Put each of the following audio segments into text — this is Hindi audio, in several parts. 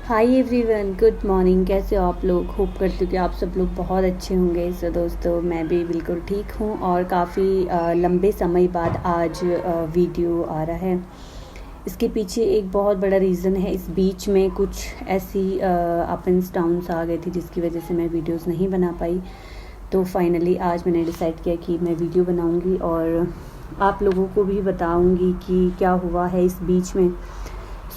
Hi everyone, good morning. कैसे हो आप लोग? होप करती हूँ कि आप सब लोग बहुत अच्छे होंगे। सो दोस्तों, मैं भी बिल्कुल ठीक हूँ और काफ़ी लंबे समय बाद आज वीडियो आ रहा है। इसके पीछे एक बहुत बड़ा रीज़न है। इस बीच में कुछ ऐसी अप्स डाउन्स आ गए थे जिसकी वजह से मैं वीडियोस नहीं बना पाई। तो फाइनली आज मैंने डिसाइड किया कि मैं वीडियो बनाऊँगी और आप लोगों को भी बताऊँगी कि क्या हुआ है इस बीच में।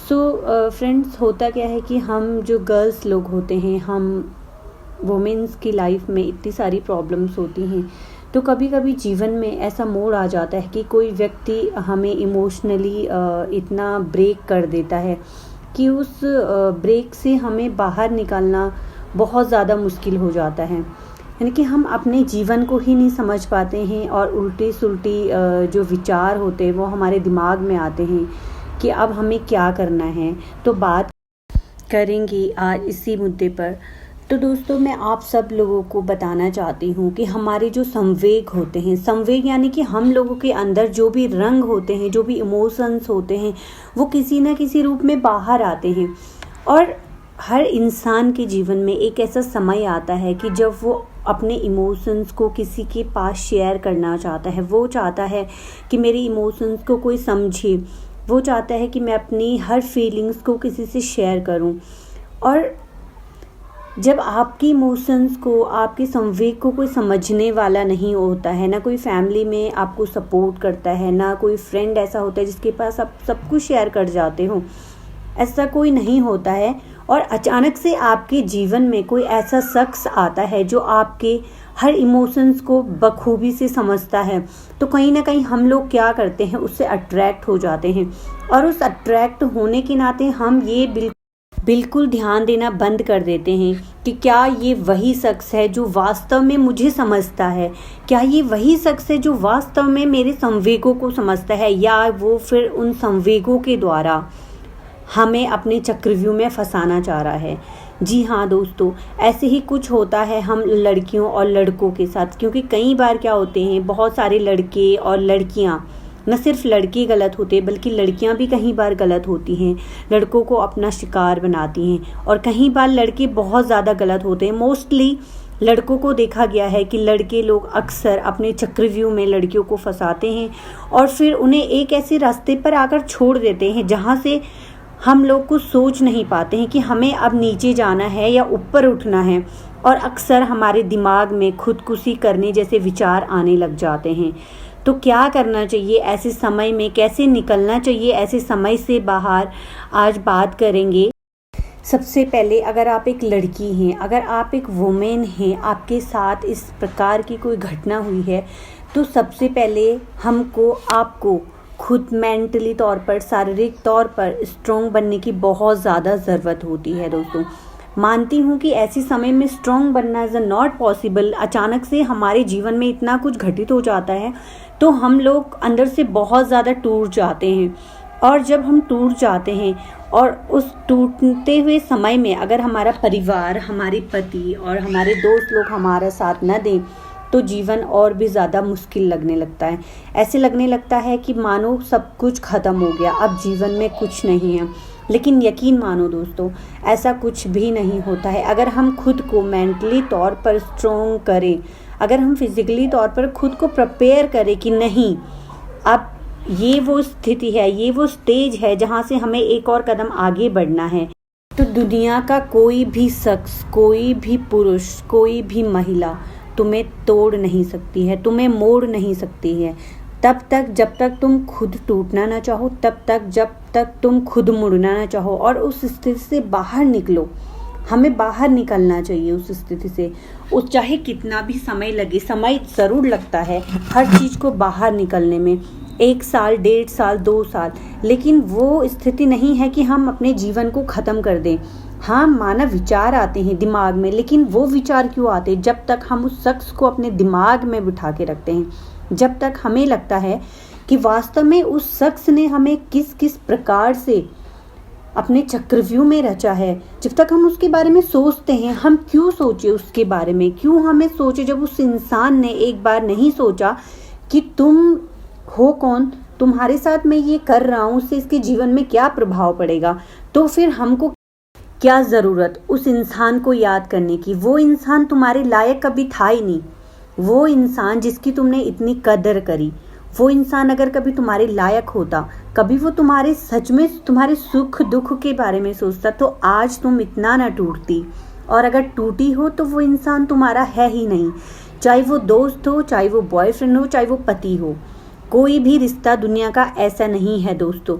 फ्रेंड्स, होता क्या है कि हम जो गर्ल्स लोग होते हैं, हम वुमेन्स की लाइफ में इतनी सारी प्रॉब्लम्स होती हैं। तो कभी कभी जीवन में ऐसा मोड़ आ जाता है कि कोई व्यक्ति हमें इमोशनली इतना ब्रेक कर देता है कि उस ब्रेक से हमें बाहर निकालना बहुत ज़्यादा मुश्किल हो जाता है। यानी कि हम अपने जीवन को ही नहीं समझ पाते हैं और उल्टी सुल्टी जो विचार होते हैं वो हमारे दिमाग में आते हैं कि अब हमें क्या करना है। तो बात करेंगे आज इसी मुद्दे पर। तो दोस्तों, मैं आप सब लोगों को बताना चाहती हूँ कि हमारे जो संवेग होते हैं, संवेग यानी कि हम लोगों के अंदर जो भी रंग होते हैं, जो भी इमोशंस होते हैं, वो किसी न किसी रूप में बाहर आते हैं। और हर इंसान के जीवन में एक ऐसा समय आता है कि जब वो अपने इमोशंस को किसी के पास शेयर करना चाहता है। वो चाहता है कि मेरे इमोशंस को कोई समझे, वो चाहता है कि मैं अपनी हर फीलिंग्स को किसी से शेयर करूं। और जब आपकी इमोशंस को, आपके संवेग को कोई समझने वाला नहीं होता है, ना कोई फैमिली में आपको सपोर्ट करता है, ना कोई फ्रेंड ऐसा होता है जिसके पास आप सब कुछ शेयर कर जाते हो, ऐसा कोई नहीं होता है। और अचानक से आपके जीवन में कोई ऐसा शख्स आता है जो आपके हर इमोशंस को बखूबी से समझता है, तो कहीं ना कहीं हम लोग क्या करते हैं, उससे अट्रैक्ट हो जाते हैं। और उस अट्रैक्ट होने के नाते हम ये बिल्कुल ध्यान देना बंद कर देते हैं कि क्या ये वही शख्स है जो वास्तव में मुझे समझता है, क्या ये वही शख्स है जो वास्तव में मेरे संवेगों को समझता है, या वो फिर उन संवेगों के द्वारा हमें अपने चक्रव्यूह में फंसाना चाह रहा है। जी हाँ दोस्तों, ऐसे ही कुछ होता है हम लड़कियों और लड़कों के साथ। क्योंकि कई बार क्या होते हैं, बहुत सारे लड़के और लड़कियाँ, न सिर्फ लड़के गलत होते बल्कि लड़कियाँ भी कई बार गलत होती हैं, लड़कों को अपना शिकार बनाती हैं। और कई बार लड़के बहुत ज़्यादा गलत होते हैं। मोस्टली लड़कों को देखा गया है कि लड़के लोग अक्सर अपने चक्रव्यूह में लड़कियों को फंसाते हैं और फिर उन्हें एक ऐसे रास्ते पर आकर छोड़ देते हैं जहाँ से हम लोग कुछ सोच नहीं पाते हैं कि हमें अब नीचे जाना है या ऊपर उठना है। और अक्सर हमारे दिमाग में खुदकुशी करने जैसे विचार आने लग जाते हैं। तो क्या करना चाहिए ऐसे समय में, कैसे निकलना चाहिए ऐसे समय से बाहर, आज बात करेंगे। सबसे पहले, अगर आप एक लड़की हैं, अगर आप एक वुमेन हैं, आपके साथ इस प्रकार की कोई घटना हुई है, तो सबसे पहले आपको खुद मेंटली तौर पर, शारीरिक तौर पर स्ट्रॉन्ग बनने की बहुत ज़्यादा ज़रूरत होती है दोस्तों। मानती हूँ कि ऐसे समय में स्ट्रॉन्ग बनना इज़ नॉट पॉसिबल। अचानक से हमारे जीवन में इतना कुछ घटित हो जाता है तो हम लोग अंदर से बहुत ज़्यादा टूट जाते हैं। और जब हम टूट जाते हैं और उस टूटते हुए समय में अगर हमारा परिवार, हमारे पति और हमारे दोस्त लोग हमारा साथ न दें तो जीवन और भी ज़्यादा मुश्किल लगने लगता है। ऐसे लगने लगता है कि मानो सब कुछ ख़त्म हो गया, अब जीवन में कुछ नहीं है। लेकिन यकीन मानो दोस्तों, ऐसा कुछ भी नहीं होता है। अगर हम खुद को मेंटली तौर पर स्ट्रॉन्ग करें, अगर हम फिजिकली तौर पर खुद को प्रिपेयर करें कि नहीं, अब ये वो स्थिति है, ये वो स्टेज है जहाँ से हमें एक और कदम आगे बढ़ना है, तो दुनिया का कोई भी शख्स, कोई भी पुरुष, कोई भी महिला तुम्हें तोड़ नहीं सकती है, तुम्हें मोड़ नहीं सकती है। तब तक जब तक तुम खुद टूटना ना चाहो, तब तक जब तक तुम खुद मुड़ना ना चाहो और उस स्थिति से बाहर निकलो। हमें बाहर निकलना चाहिए उस स्थिति से। उस चाहे कितना भी समय लगे, समय ज़रूर लगता है हर चीज़ को बाहर निकलने में, 1 साल, 1.5 साल, 2 साल, लेकिन वो स्थिति नहीं है कि हम अपने जीवन को ख़त्म कर दें। हाँ, मानव विचार आते हैं दिमाग में, लेकिन वो विचार क्यों आते हैं? जब तक हम उस शख्स को अपने दिमाग में बिठा के रखते हैं, जब तक हमें लगता है कि वास्तव में उस शख्स ने हमें किस किस प्रकार से अपने चक्रव्यूह में रचा है, जब तक हम उसके बारे में सोचते हैं। हम क्यों सोचे उसके बारे में, क्यों हमें सोचे जब उस इंसान ने एक बार नहीं सोचा कि तुम हो कौन, तुम्हारे साथ मैं ये कर रहा हूँ, उससे इसके जीवन में क्या प्रभाव पड़ेगा। तो फिर हमको क्या ज़रूरत उस इंसान को याद करने की? वो इंसान तुम्हारे लायक कभी था ही नहीं। वो इंसान जिसकी तुमने इतनी कदर करी, वो इंसान अगर कभी तुम्हारे लायक होता, कभी वो तुम्हारे सच में तुम्हारे सुख दुख के बारे में सोचता, तो आज तुम इतना ना टूटती। और अगर टूटी हो तो वो इंसान तुम्हारा है ही नहीं। चाहे वो दोस्त हो, चाहे वो बॉयफ्रेंड हो, चाहे वो पति हो, कोई भी रिश्ता दुनिया का ऐसा नहीं है दोस्तों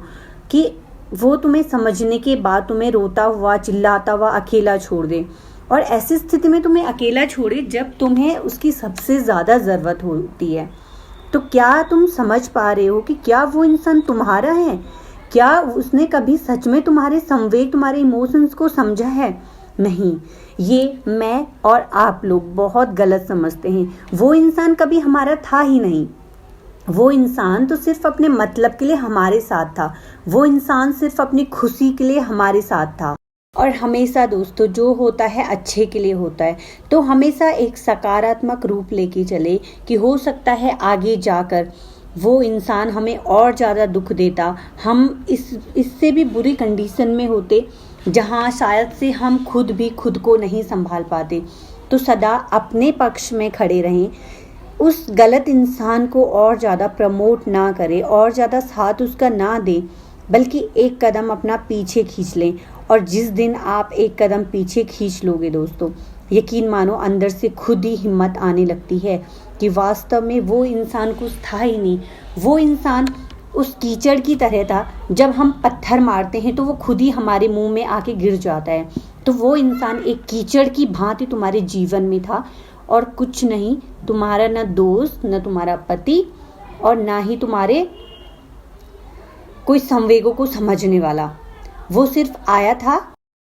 कि वो तुम्हें समझने के बाद तुम्हें रोता हुआ, चिल्लाता हुआ अकेला छोड़ दे। और ऐसी स्थिति में तुम्हें अकेला छोड़े जब तुम्हें उसकी सबसे ज़्यादा ज़रूरत होती है। तो क्या तुम समझ पा रहे हो कि क्या वो इंसान तुम्हारा है? क्या उसने कभी सच में तुम्हारे संवेग, तुम्हारे इमोशंस को समझा है? नहीं। ये मैं और आप लोग बहुत गलत समझते हैं। वो इंसान कभी हमारा था ही नहीं। वो इंसान तो सिर्फ अपने मतलब के लिए हमारे साथ था। वो इंसान सिर्फ अपनी खुशी के लिए हमारे साथ था। और हमेशा दोस्तों जो होता है अच्छे के लिए होता है, तो हमेशा एक सकारात्मक रूप लेके चले कि हो सकता है आगे जाकर वो इंसान हमें और ज़्यादा दुख देता, हम इससे भी बुरी कंडीशन में होते जहाँ शायद से हम खुद भी खुद को नहीं संभाल पाते। तो सदा अपने पक्ष में खड़े रहें, उस गलत इंसान को और ज़्यादा प्रमोट ना करें, और ज़्यादा साथ उसका ना दें, बल्कि एक कदम अपना पीछे खींच लें। और जिस दिन आप एक कदम पीछे खींच लोगे दोस्तों, यकीन मानो अंदर से खुद ही हिम्मत आने लगती है कि वास्तव में वो इंसान कुछ था ही नहीं। वो इंसान उस कीचड़ की तरह था, जब हम पत्थर मारते हैं तो वो खुद ही हमारे मुंह में आके गिर जाता है। तो वो इंसान एक कीचड़ की भांति तुम्हारे जीवन में था, और कुछ नहीं, तुम्हारा न दोस्त, न तुम्हारा पति, और ना ही तुम्हारे कोई संवेगों को समझने वाला। वो सिर्फ आया था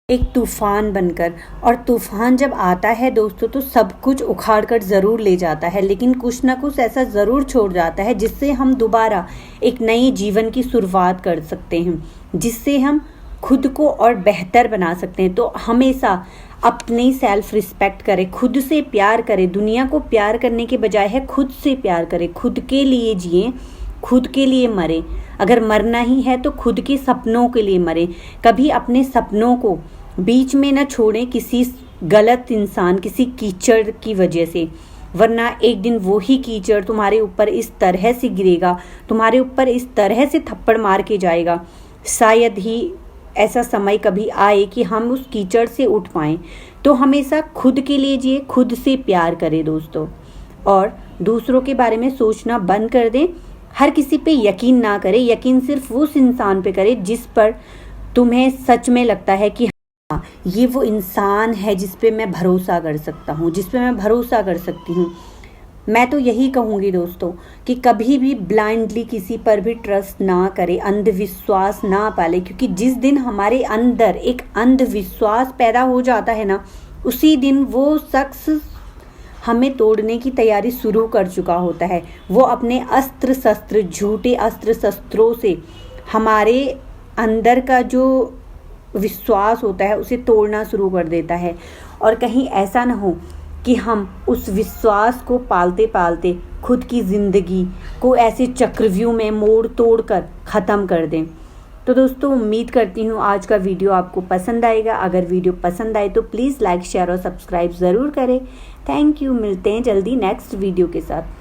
एक तूफान बनकर। और तूफान जब आता है दोस्तों तो सब कुछ उखाड़ कर ज़रूर ले जाता है, लेकिन कुछ ना कुछ ऐसा ज़रूर छोड़ जाता है जिससे हम दोबारा एक नए जीवन की शुरुआत कर सकते हैं, जिससे हम खुद को और बेहतर बना सकते हैं। तो हमेशा अपनी सेल्फ रिस्पेक्ट करें, खुद से प्यार करें। दुनिया को प्यार करने के बजाय है खुद से प्यार करें। खुद के लिए जिएं, खुद के लिए मरें। अगर मरना ही है तो खुद के सपनों के लिए मरें। कभी अपने सपनों को बीच में न छोड़ें किसी गलत इंसान, किसी कीचड़ की वजह से, वरना एक दिन वो ही कीचड़ तुम्हारे ऊपर इस तरह से गिरेगा, तुम्हारे ऊपर इस तरह से थप्पड़ मार के जाएगा। शायद ही ऐसा समय कभी आए कि हम उस कीचड़ से उठ पाएं। तो हमेशा खुद के लिए जिए, खुद से प्यार करें दोस्तों, और दूसरों के बारे में सोचना बंद कर दें। हर किसी पे यकीन ना करें। यकीन सिर्फ उस इंसान पे करें जिस पर तुम्हें सच में लगता है कि हाँ, ये वो इंसान है जिस पे मैं भरोसा कर सकता हूँ, जिस पे मैं भरोसा कर सकती हूँ। मैं तो यही कहूँगी दोस्तों कि कभी भी ब्लाइंडली किसी पर भी ट्रस्ट ना करें, अंधविश्वास ना पाले, क्योंकि जिस दिन हमारे अंदर एक अंधविश्वास पैदा हो जाता है ना, उसी दिन वो शख्स हमें तोड़ने की तैयारी शुरू कर चुका होता है। वो अपने अस्त्र शस्त्र, झूठे अस्त्र शस्त्रों से हमारे अंदर का जो विश्वास होता है उसे तोड़ना शुरू कर देता है। और कहीं ऐसा ना हो कि हम उस विश्वास को पालते पालते खुद की ज़िंदगी को ऐसे चक्रव्यूह में मोड़ तोड़ कर ख़त्म कर दें। तो दोस्तों उम्मीद करती हूँ आज का वीडियो आपको पसंद आएगा। अगर वीडियो पसंद आए तो प्लीज़ लाइक, शेयर और सब्सक्राइब ज़रूर करें। Thank you. मिलते हैं जल्दी नेक्स्ट वीडियो के साथ।